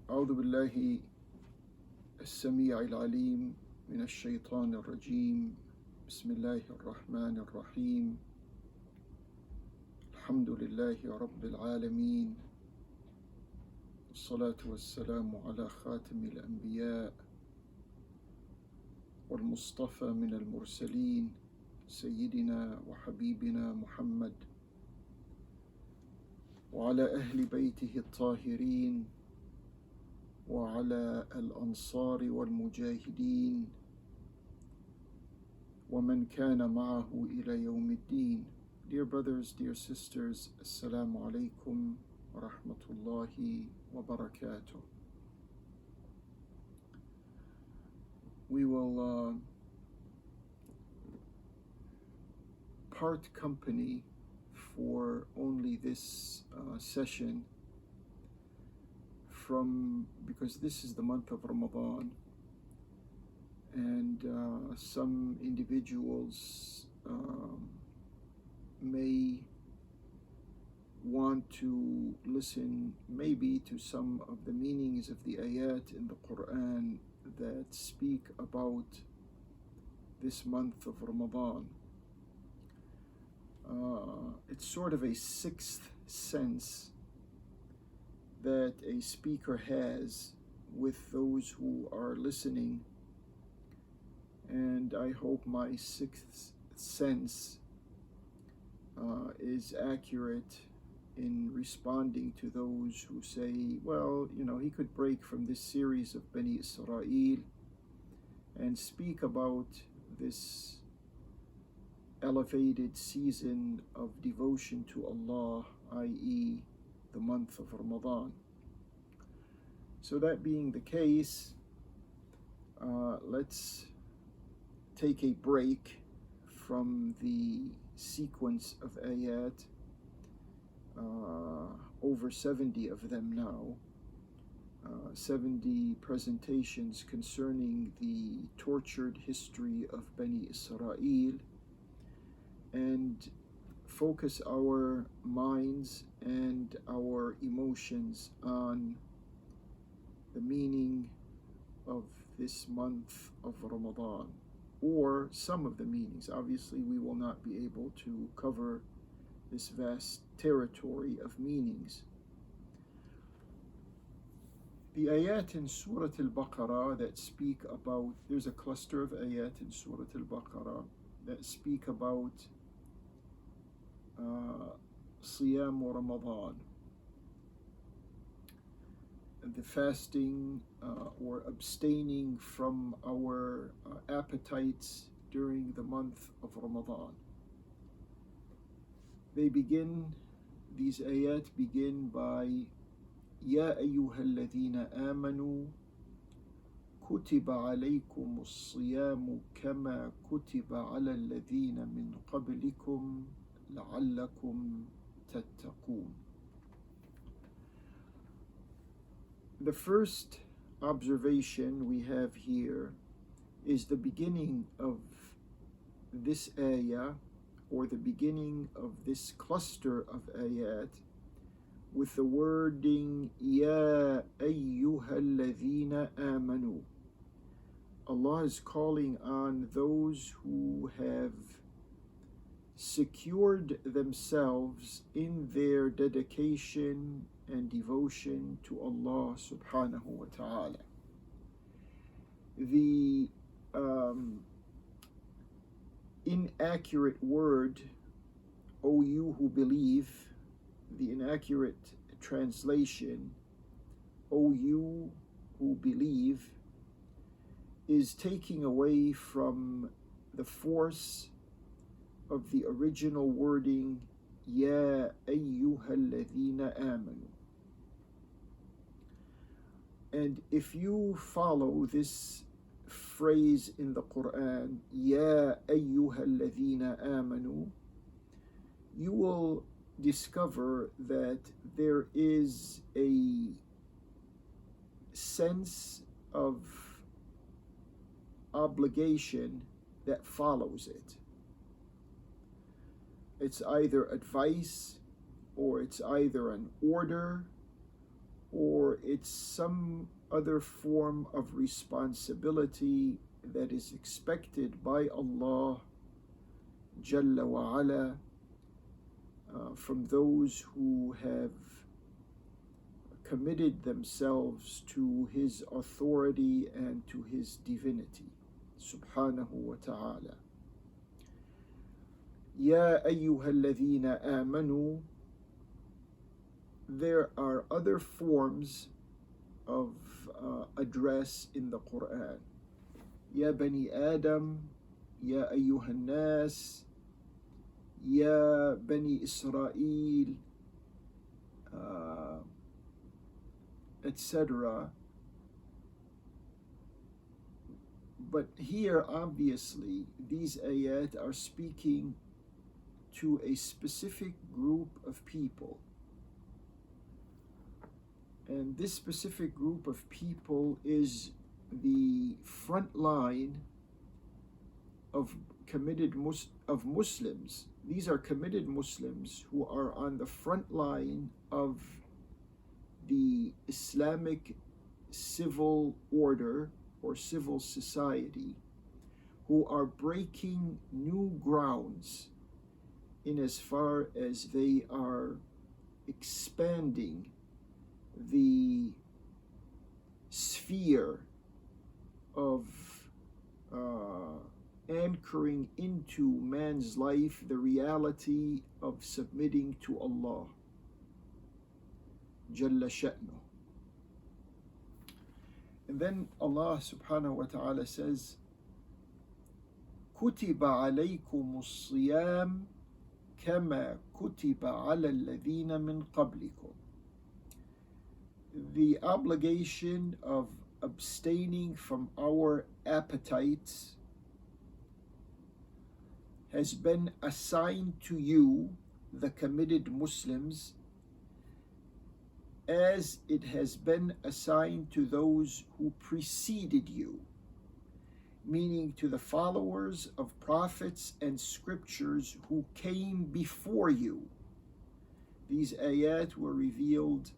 أعوذ بالله السميع العليم من الشيطان الرجيم. بسم الله الرحمن الرحيم. الحمد لله رب العالمين، والصلاة والسلام على خاتم الأنبياء والمصطفى من المرسلين سيدنا وحبيبنا محمد وعلى أهل بيته الطاهرين وعلى الأنصار والمجاهدين ومن كان معه إلى يوم الدين. Dear brothers, dear sisters, Assalamu alaikum wa rahmatullahi wa barakatuh. We will part company for only this session because this is the month of Ramadan, and some individuals may want to listen maybe to some of the meanings of the ayat in the Quran that speak about this month of Ramadan. It's sort of a sixth sense that a speaker has with those who are listening, and I hope my sixth sense is accurate in responding to those who say, well, he could break from this series of Bani Israel and speak about this elevated season of devotion to Allah, i.e., the month of Ramadan. So that being the case, let's take a break from the sequence of ayat, over 70 of them now, 70 presentations concerning the tortured history of Bani Israel, and focus our minds and our emotions on the meaning of this month of Ramadan, or some of the meanings. Obviously, we will not be able to cover this vast territory of meanings. The ayat in Surah Al-Baqarah that speak about, there's a cluster of ayat in Surah Al-Baqarah that speak about Siyam Ramadan, the fasting or abstaining from our appetites during the month of Ramadan. These ayat begin by Ya ayyuhalladhina amanu kutiba alaykum as-siyamu kama kutiba ala alladhina min qablikum la'allakum tattaqun. The first observation we have here is the beginning of this ayah, or the beginning of this cluster of ayat, with the wording Ya ayyuhalladhina amanu. Allah is calling on those who have secured themselves in their dedication and devotion to Allah subhanahu wa ta'ala. The inaccurate word, O you who believe, the inaccurate translation, O you who believe, is taking away from the force of the original wording, Ya ayyuhalladhina amanu. And if you follow this phrase in the Quran, Ya ayyuhalladhina amanu, you will discover that there is a sense of obligation that follows it. It's either advice, or it's either an order, or it's some other form of responsibility that is expected by Allah Jalla wa Ala from those who have committed themselves to His authority and to His divinity, subhanahu wa ta'ala. Ya ayyuhalladhina amanu. There are other forms of address in the Quran. Ya bani Adam, Ya ayyuhan nas, Ya bani Israel, etc. But here, obviously, these ayat are speaking to a specific group of people. And this specific group of people is the front line of Muslims. These are committed Muslims who are on the front line of the Islamic civil order or civil society, who are breaking new grounds in as far as they are expanding the sphere of anchoring into man's life the reality of submitting to Allah Jalla Sha'nu. And then Allah subhanahu wa ta'ala says, كُتِبَ عَلَيْكُمُ الصِّيَامُ كَمَا كُتِبَ عَلَى الَّذِينَ مِنْ قَبْلِكُمْ. The obligation of abstaining from our appetites has been assigned to you, the committed Muslims, as it has been assigned to those who preceded you, meaning to the followers of prophets and scriptures who came before you. These ayat were revealed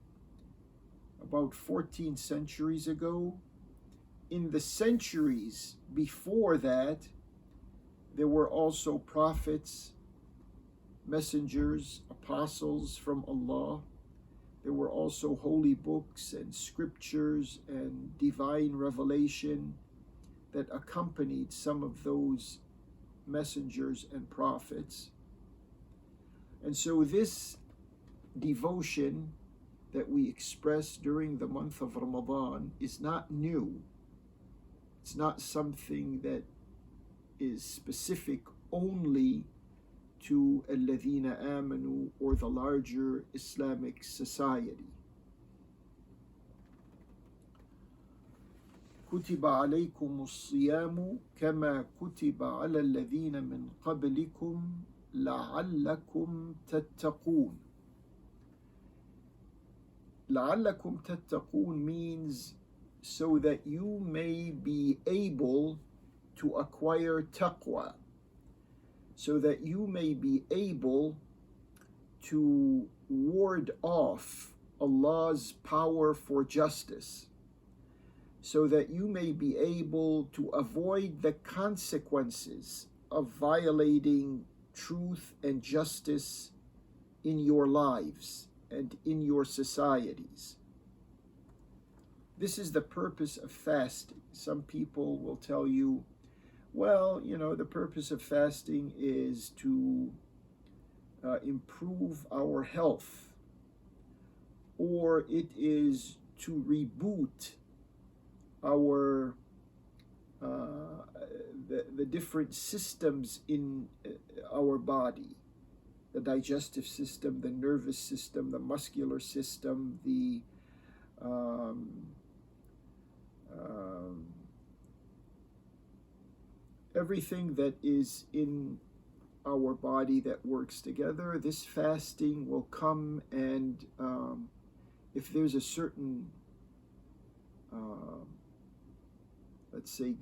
about 14 centuries ago. In the centuries before that, there were also prophets, messengers, apostles from Allah. There were also holy books and scriptures and divine revelation that accompanied some of those messengers and prophets. And so this devotion that we express during the month of Ramadan is not new. It's not something that is specific only to الَّذِينَ آمَنُوا or the larger Islamic society. كُتِبَ عَلَيْكُمُ الصِّيَامُ كَمَا كُتِبَ عَلَى الَّذِينَ مِنْ قَبْلِكُمْ لَعَلَّكُمْ تَتَّقُونَ. لَعَلَّكُمْ تَتَّقُونَ means so that you may be able to acquire taqwa, so that you may be able to ward off Allah's power for justice, so that you may be able to avoid the consequences of violating truth and justice in your lives and in your societies. This is the purpose of fasting. Some people will tell you, well, the purpose of fasting is to improve our health, or it is to reboot our the different systems in our body, the digestive system, the nervous system, the muscular system, the everything that is in our body that works together. This fasting will come and if there's a certain let's say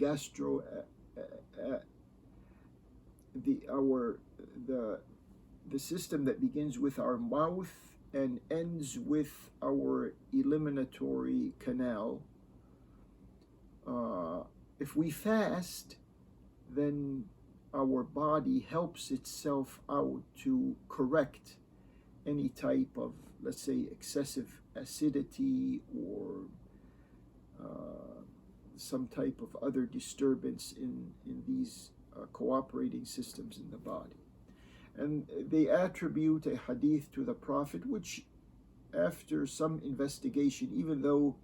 the system that begins with our mouth and ends with our eliminatory canal. If we fast, then our body helps itself out to correct any type of, let's say, excessive acidity or some type of other disturbance in these cooperating systems in the body. And they attribute a hadith to the Prophet, which, after some investigation, even though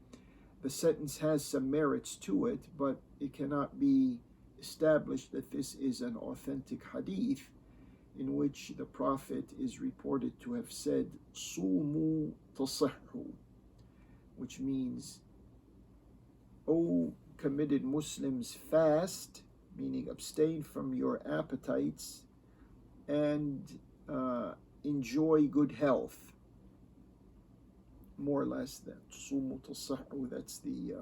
the sentence has some merits to it, but it cannot be established that this is an authentic hadith, in which the Prophet is reported to have said, "Sumu tasihhu," which means, O committed Muslims, fast, meaning abstain from your appetites, and enjoy good health. More or less that. "Sumu tasihhu," that's the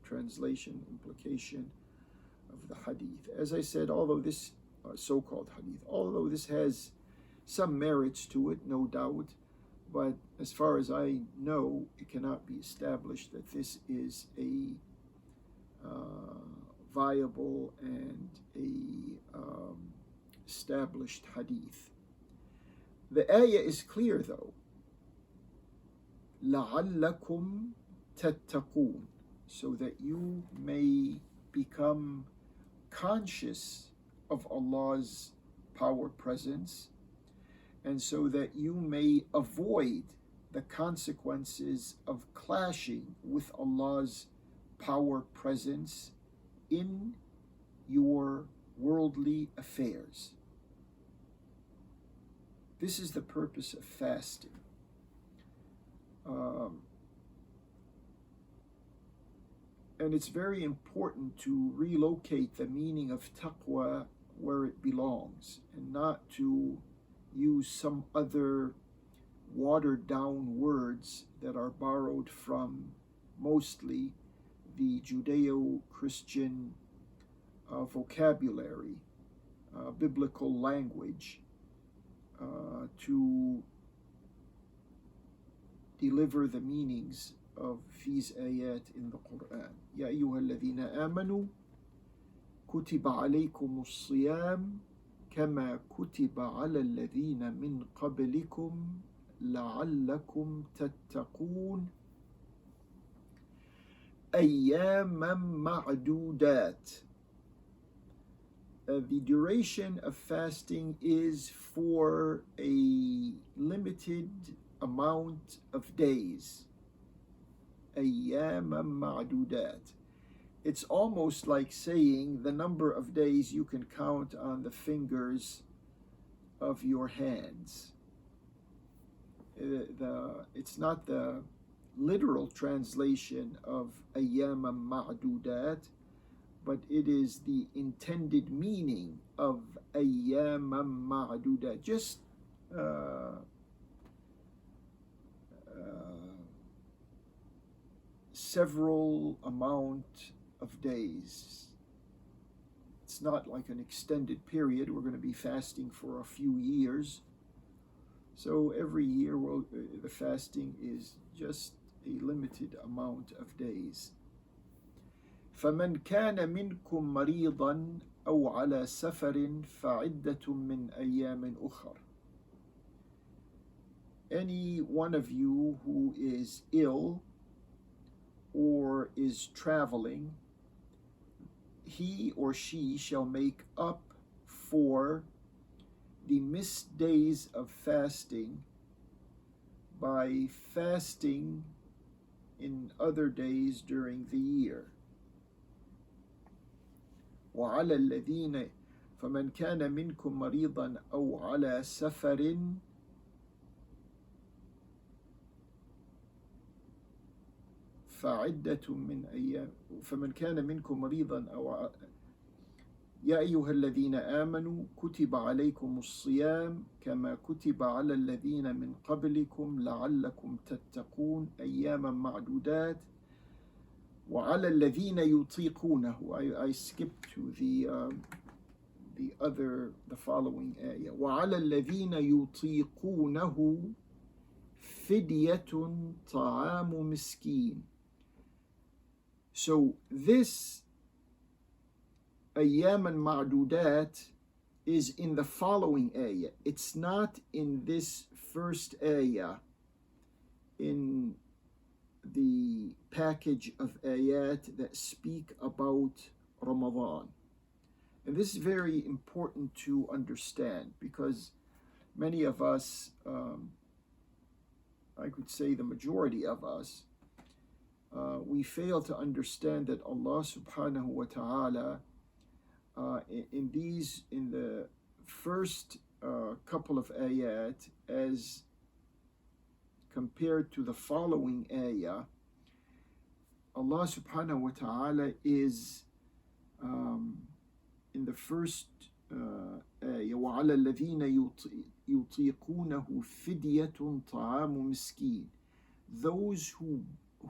translation, implication of the hadith. As I said, although this so-called hadith, although this has some merits to it, no doubt, but as far as I know, it cannot be established that this is a viable and a established hadith. The ayah is clear though. لَعَلَّكُمْ تَتَّقُونَ, so that you may become conscious of Allah's power presence, and so that you may avoid the consequences of clashing with Allah's power presence in your worldly affairs. This is the purpose of fasting. And it's very important to relocate the meaning of taqwa where it belongs, and not to use some other watered down words that are borrowed from mostly the Judeo-Christian vocabulary, biblical language, to deliver the meanings of these ayat in the Quran. Ya ayyuha alladhina amanu kutiba alaykum as-siyam kama kutiba ala alladhina min qablikum la'allakum tattaqun ayyaman ma'dudat. The duration of fasting is for a limited amount of days. Ayyaman ma'dudat. It's almost like saying the number of days you can count on the fingers of your hands. It's not the literal translation of ayyaman ma'dudat, but it is the intended meaning of ayyaman ma'dudat. Just several amount of days. It's not like an extended period. We're going to be fasting for a few years. So every year the fasting is just a limited amount of days. فَمَنْ كَانَ مِنْكُمْ مَرِيضًا أَوْ عَلَى سَفَرٍ فَعِدَّةٌ مِّنْ أَيَّامٍ أُخَرٍ. Any one of you who is ill or is traveling, he or she shall make up for the missed days of fasting by fasting in other days during the year. وعلى الذين فمن كان منكم مريضا أو على سفر فعدة من أيام فمن كان منكم مريضا أو يا أيها الذين آمنوا كتب عليكم الصيام كما كتب على الذين من قبلكم لعلكم تتقون أياما معدودات وعلى الذين يطيقونه. I skipped to the following ayah. وعلى الذين يطيقونه فِدْيَةٌ طَعَامُ مِسْكِينٍ. So this أيام معدودات is in the following ayah. It's not in this first ayah in the package of ayat that speak about Ramadan. And this is very important to understand because many of us, I could say the majority of us, we fail to understand that Allah subhanahu wa ta'ala in the first couple of ayat as compared to the following ayah, Allah subhanahu wa ta'ala is in the first ayah وَعَلَى الَّذِينَ يُطِيقُونَهُ فِدْيَةٌ طَعَامُ مِسْكِينٍ. Those who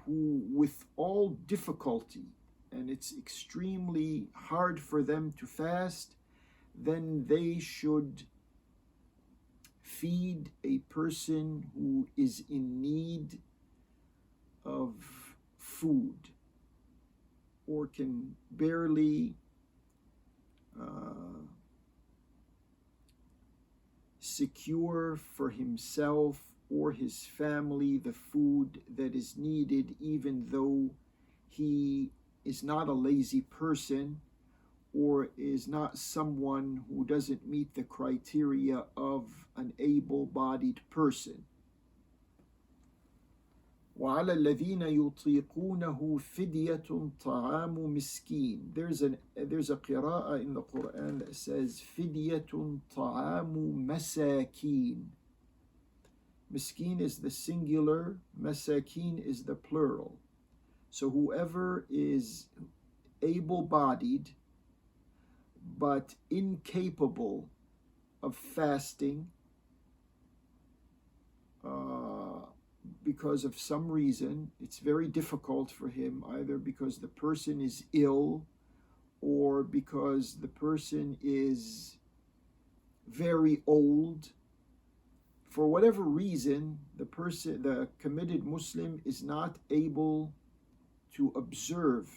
with all difficulty, and it's extremely hard for them to fast, then they should feed a person who is in need of food or can barely secure for himself or his family the food that is needed, even though he is not a lazy person or is not someone who doesn't meet the criteria of an able-bodied person. وَعَلَى الَّذِينَ يُطِيقُونَهُ فِدْيَةٌ طَعَامُ مِسْكِينٍ. There's a qira'ah in the Quran that says فِدْيَةٌ طَعَامُ مَسَاكِينٍ. Miskeen is the singular, masakin is the plural. So whoever is able-bodied but incapable of fasting because of some reason, it's very difficult for him, either because the person is ill or because the person is very old. For whatever reason, the committed Muslim is not able to observe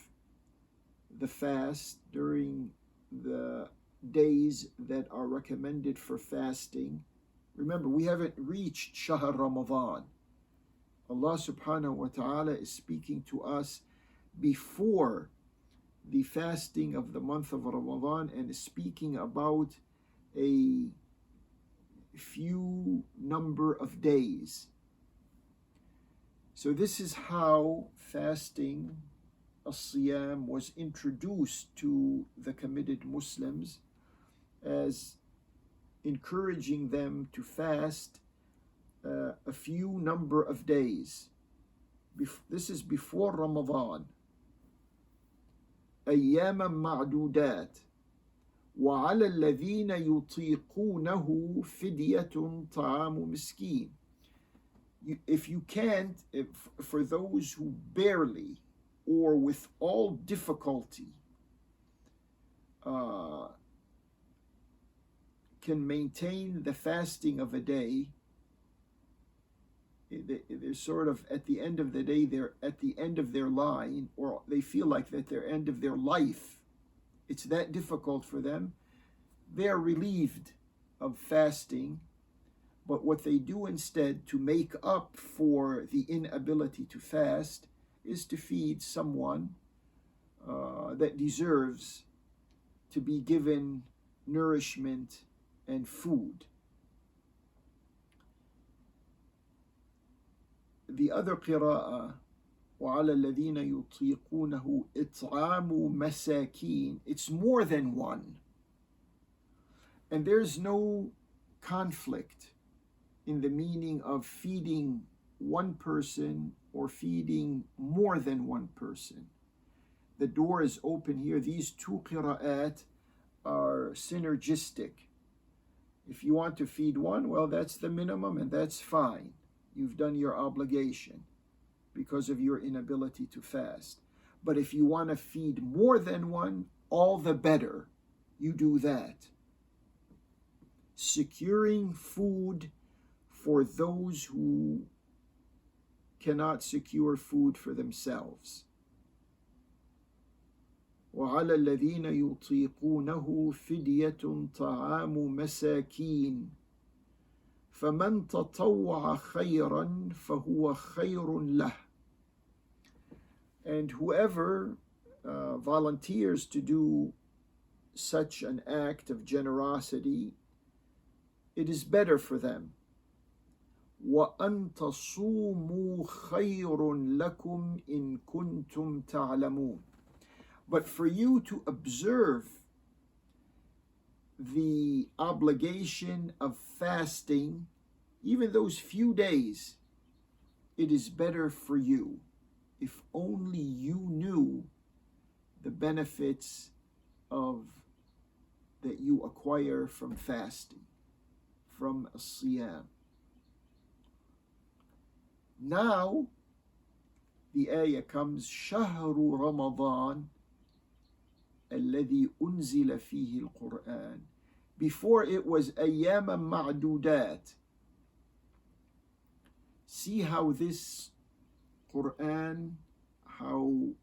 the fast during the days that are recommended for fasting. Remember, we haven't reached Shahr Ramadan. Allah subhanahu wa ta'ala is speaking to us before the fasting of the month of Ramadan and is speaking about a few number of days. So this is how fasting, as-siyam, was introduced to the committed Muslims, as encouraging them to fast a few number of days. This is before Ramadan. أياما معدودات وعلى الذين يطيقونه فدية طعام مسكين. If you can't, for those who barely or with all difficulty can maintain the fasting of a day, they're sort of at the end of the day, they're at the end of their line, or they feel like that they're end of their life. It's that difficult for them. They are relieved of fasting, but what they do instead to make up for the inability to fast is to feed someone that deserves to be given nourishment and food. The other qira'ah, وَعَلَى الَّذِينَ يُطِيقُونَهُ إِطْعَامُ مَسَاكِينَ, it's more than one. And there's no conflict in the meaning of feeding one person or feeding more than one person. The door is open here. These two qira'at are synergistic. If you want to feed one, well, that's the minimum and that's fine. You've done your obligation because of your inability to fast. But if you want to feed more than one, all the better. You do that. Securing food for those who cannot secure food for themselves. وعلى الذين يطيقونه فدية طعام مساكين فمن تطوع خيرا فهو خير له. And whoever volunteers to do such an act of generosity, it is better for them. وَأَن تَصُومُوا خَيْرٌ لَكُمْ إِن كُنتُمْ تَعْلَمُونَ. But for you to observe the obligation of fasting, even those few days, it is better for you if only you knew the benefits of that you acquire from fasting, from a siyam. Now the ayah comes, شهر رمضان الذي أنزل فيه القرآن. Before it was أياما معدودات. See how this Quran, how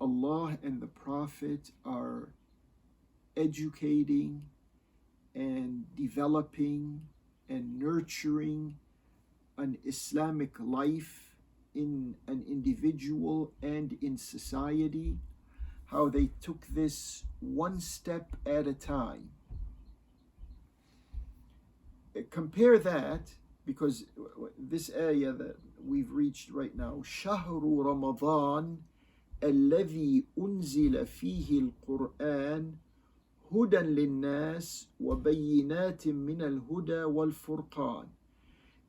Allah and the Prophet are educating and developing and nurturing an Islamic life in an individual and in society, how they took this one step at a time. Compare that, because this ayah that we've reached right now, شهر رمضان الذي أنزل فيه القرآن هدى للناس وبينات من الهدى والفرقان.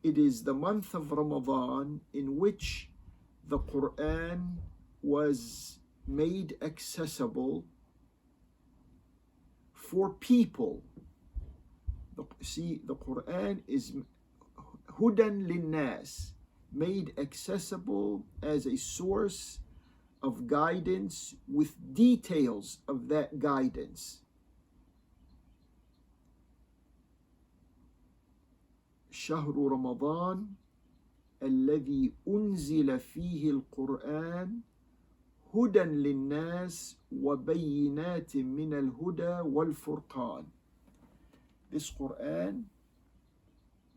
It is the month of Ramadan in which the Quran was made accessible for people. See, the Quran is hudan linnas, made accessible as a source of guidance with details of that guidance. شهر رمضان الذي أنزل فيه القرآن هدى للناس وبينات من الهدى والفرقان. This Quran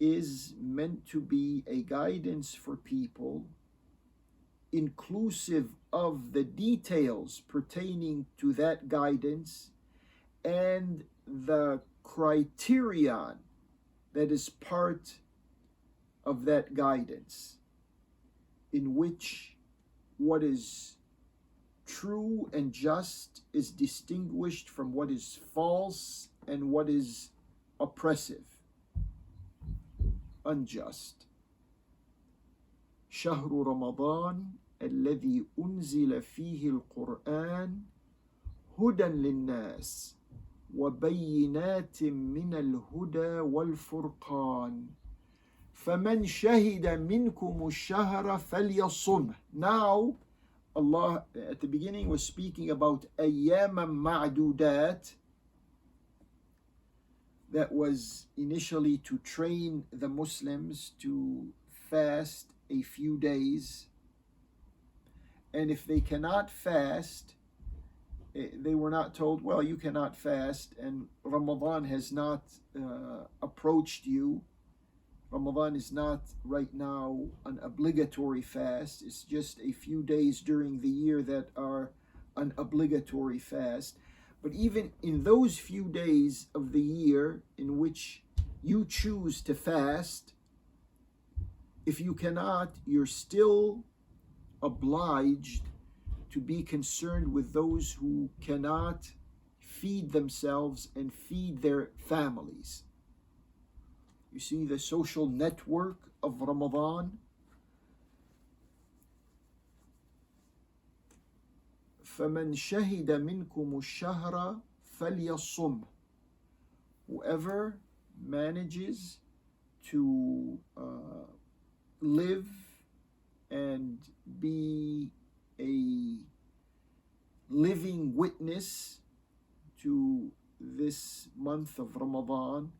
is meant to be a guidance for people, inclusive of the details pertaining to that guidance and the criterion that is part of that guidance, in which what is true and just is distinguished from what is false and what is oppressive, unjust. شهر رمضان الذي أنزل فيه القرآن هدى للناس وبينات من الهدى والفرقان فمن شهد منكم الشهر فليصمه. Now Allah at the beginning was speaking about أياما معدودات, that was initially to train the Muslims to fast a few days, and if they cannot fast, they were not told, well, you cannot fast and Ramadan has not approached you. Ramadan is not right now an obligatory fast. It's just a few days during the year that are an obligatory fast. But even in those few days of the year in which you choose to fast, if you cannot, you're still obliged to be concerned with those who cannot feed themselves and feed their families. You see the social network of Ramadan. فَمَنْ شَهِدَ مِنْكُمُ الشَّهْرَ فَلْيَصُمْ. Whoever manages to live and be a living witness to this month of Ramadan,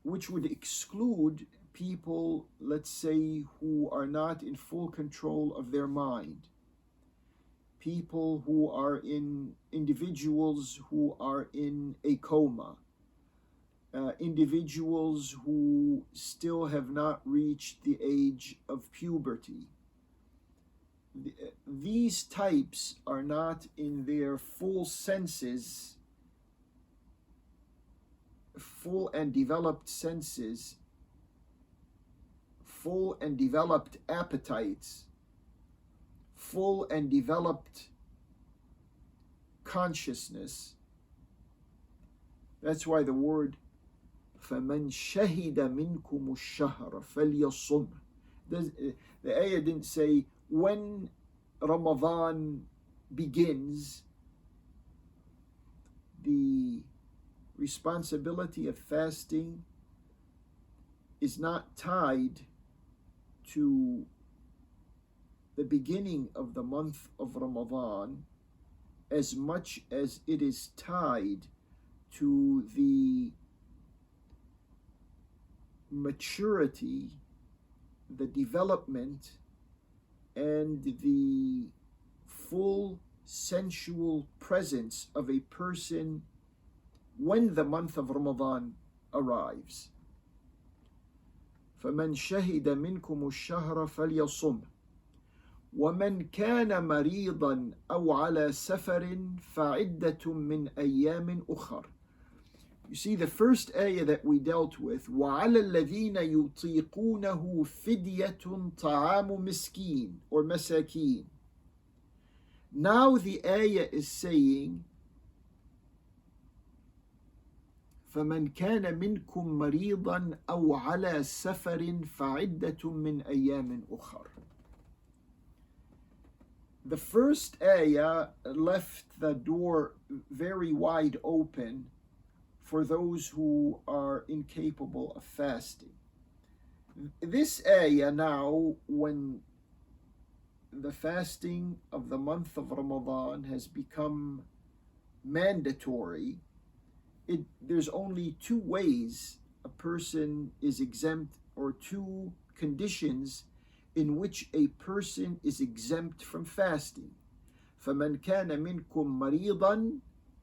which would exclude people, let's say, who are not in full control of their mind, people who are individuals who are in a coma, individuals who still have not reached the age of puberty. These types are not in their full senses, full and developed senses, full and developed appetites, full and developed consciousness. That's why the word فَمَنْ شَهِدَ مِنْكُمُ الشَّهْرَ فَلْيَصُمْ. The ayah didn't say when Ramadan begins. The responsibility of fasting is not tied to the beginning of the month of Ramadan as much as it is tied to the maturity, the development, and the full sensual presence of a person when the month of Ramadan arrives. فَمَنْ شَهِدَ مِنْكُمُ الشَّهْرَ فَلْيَصُمْ وَمَنْ كَانَ مَرِيضًا أَوْ عَلَى سَفَرٍ فَعِدَّةٌ مِّنْ أَيَّامٍ أُخَرٍ. You see, the first ayah that we dealt with, وَعَلَى الَّذِينَ يُطِيقُونَهُ فِدْيَةٌ طَعَامُ مِسْكِينٍ or مساكين. Now the ayah is saying, فَمَنْ كَانَ مِنْكُمْ مَرِيضًا أَوْ عَلَى سَفَرٍ فَعِدَّةٌ مِّنْ أَيَّامٍ أُخَرٍ. The first ayah left the door very wide open for those who are incapable of fasting. This ayah now, when the fasting of the month of Ramadan has become mandatory, there's only two ways a person is exempt, or two conditions in which a person is exempt from fasting. فَمَنْ كَانَ مِنْكُمْ مَرِيضًا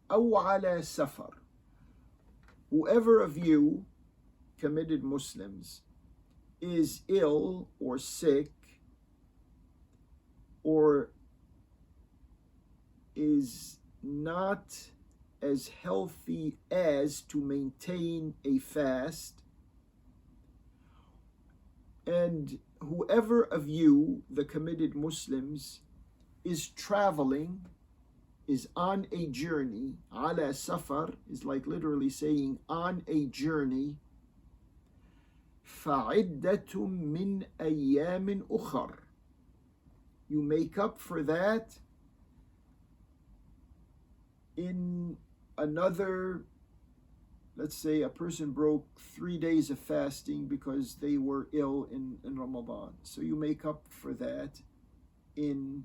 أَوْ عَلَى سَفَرٍ. Whoever of you, committed Muslims, is ill or sick or is not as healthy as to maintain a fast, and whoever of you, the committed Muslims, is traveling, is on a journey, ala safar is like literally saying on a journey, فَعِدَّةٌ مِّنْ أَيَّامٍ أُخَرٍ. You make up for that in another, let's say a person broke 3 days of fasting because they were ill in Ramadan. So you make up for that in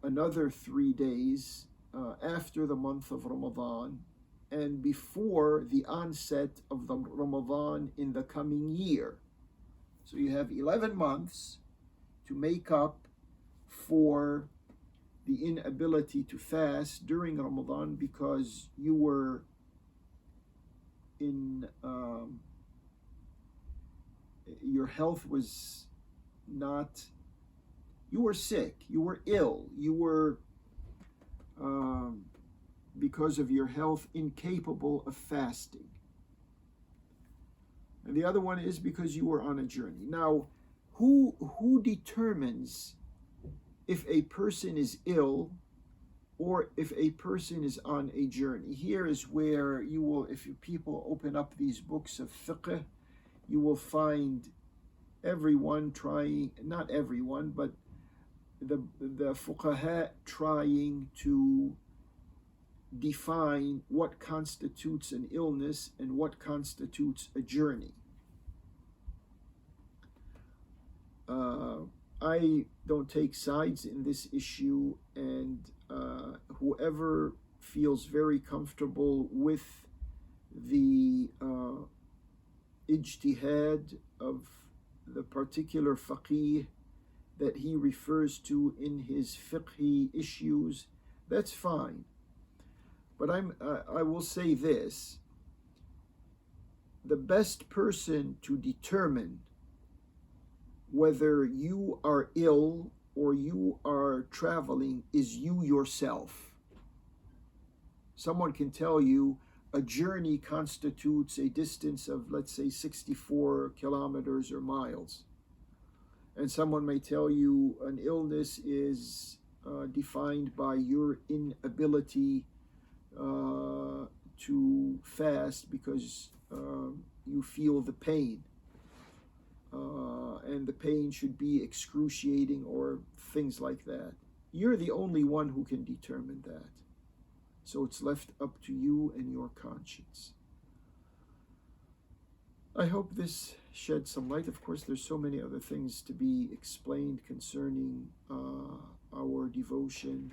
another 3 days after the month of Ramadan and before the onset of the Ramadan in the coming year. So you have 11 months to make up for the inability to fast during Ramadan because you were in your health was not, you were sick, you were ill, you were because of your health incapable of fasting. And the other one is because you were on a journey. Now, who determines if a person is ill or if a person is on a journey? Here is where you will, if people open up these books of fiqh, you will find everyone trying, not everyone, but the fuqaha trying to define what constitutes an illness and what constitutes a journey. I don't take sides in this issue, and whoever feels very comfortable with the ijtihad of the particular faqih that he refers to in his fiqhi issues, that's fine. But I will say this: the best person to determine whether you are ill or you are traveling is you yourself. Someone can tell you a journey constitutes a distance of, let's say, 64 kilometers or miles. And someone may tell you an illness is defined by your inability to fast because you feel the pain. And the pain should be excruciating or things like that. You're the only one who can determine that. So it's left up to you and your conscience. I hope this sheds some light. Of course, there's so many other things to be explained concerning our devotion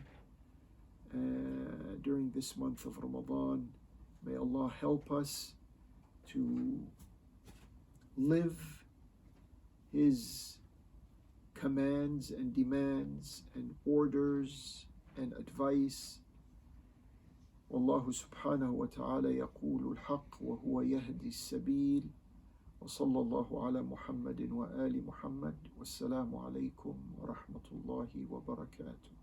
during this month of Ramadan. May Allah help us to live His commands and demands and orders and advice. والله سبحانه وتعالى يقول الحق وهو يهدي السبيل وصلى الله على محمد وآل محمد والسلام عليكم ورحمة الله وبركاته.